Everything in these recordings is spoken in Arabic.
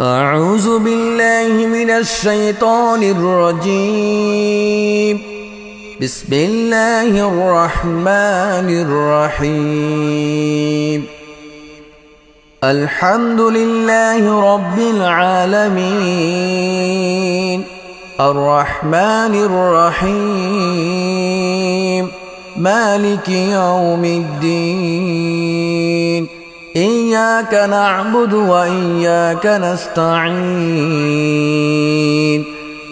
أعوذ بالله من الشيطان الرجيم. بسم الله الرحمن الرحيم. الحمد لله رب العالمين الرحمن الرحيم مالك يوم الدين. إياك نعبد وإياك نستعين.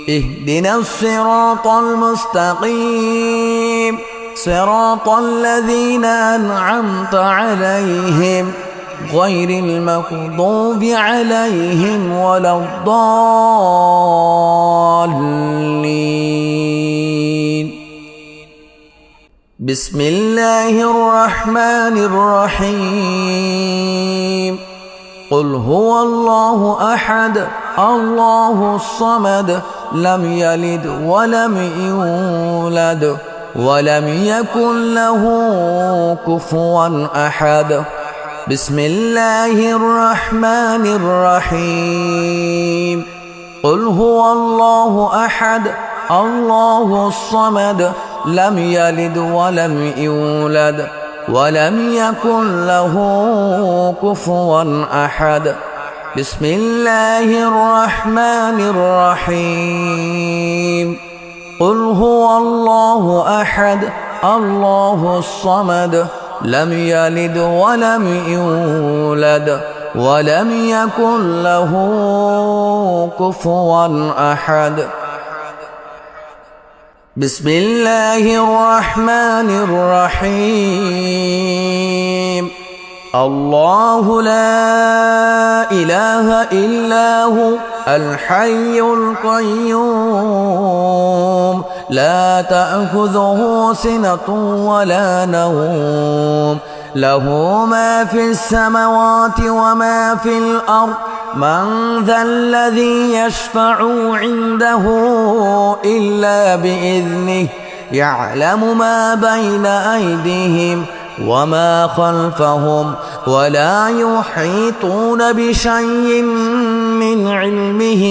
اهدنا الصراط المستقيم صراط الذين أنعمت عليهم غير المغضوب عليهم ولا الضالين. بسم الله الرحمن الرحيم. قل هو الله أحد الله الصمد لم يلد ولم يولد ولم يكن له كفوا أحد. بسم الله الرحمن الرحيم. قل هو الله أحد الله الصمد لم يلد ولم يولد ولم يكن له كفوا أحد. بسم الله الرحمن الرحيم. قل هو الله أحد الله الصمد لم يلد ولم يولد ولم يكن له كفوا أحد. بسم الله الرحمن الرحيم. الله لا إله إلا هو الحي القيوم لا تأخذه سنة ولا نوم له ما في السماوات وما في الأرض. من ذا الذي يشفع عنده إلا بإذنه يعلم ما بين أيديهم وما خلفهم ولا يحيطون بشيء من علمه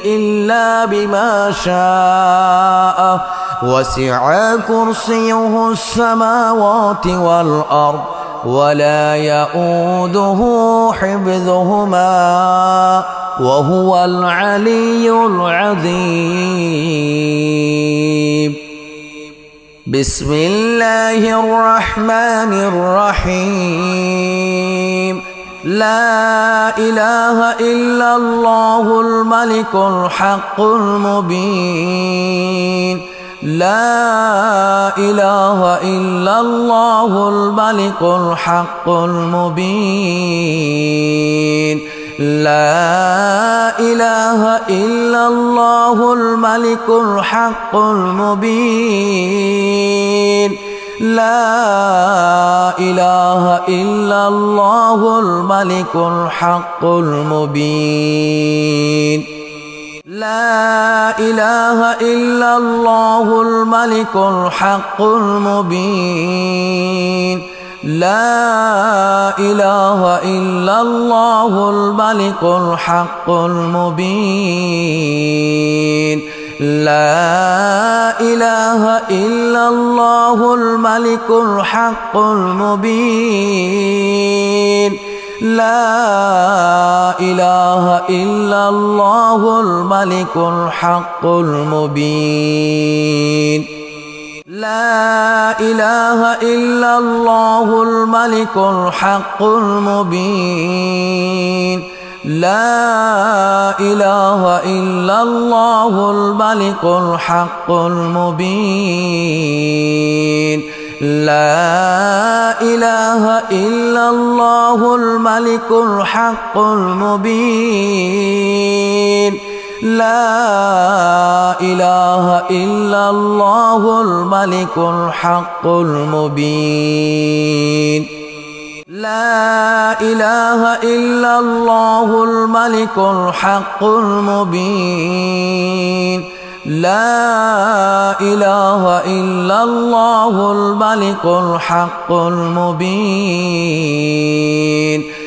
إلا بما شاء. وسع كرسيه السماوات والأرض ولا يؤوده حفظهما وهو العلي العظيم. بسم الله الرحمن الرحيم. لا إله إلا الله الملك الحق المبين. لا إله إلا الله الملك الحق المبين. لا إله إلا الله الملك الحق المبين. لا إله إلا الله الملك الحق المبين. لا إله إلا الله الملك الحق المبين. لا إله إلا الله الملك الحق المبين. لا إله إلا الله الملك الحق المبين. لا إله إلا الله الملك الحق المبين. لا إله إلا الله الملك الحق المبين. لا إله إلا الله الملك الحق المبين. لا إله إلا الله الملك الحق المبين. لا إله إلا الله الملك الحق المبين. لا إله إلا الله الملك الحق المبين. لا إله إلا الله الملك الحق المبين.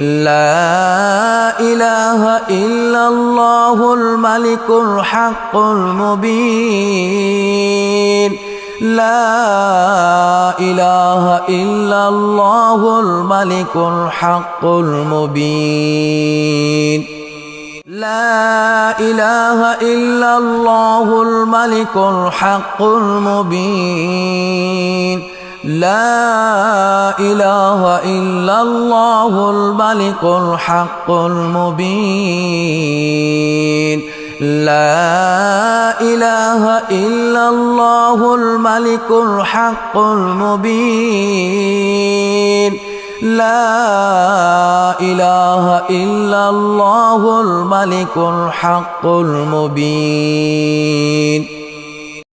لا إله إلا الله الملك الحق المبين لا إله إلا الله الملك الحق المبين لا إله إلا الله الملك الحق المبين لا إله إلا الله الملك الحق المبين لا إله إلا الله الملك الحق المبين لا إله إلا الله الملك الحق المبين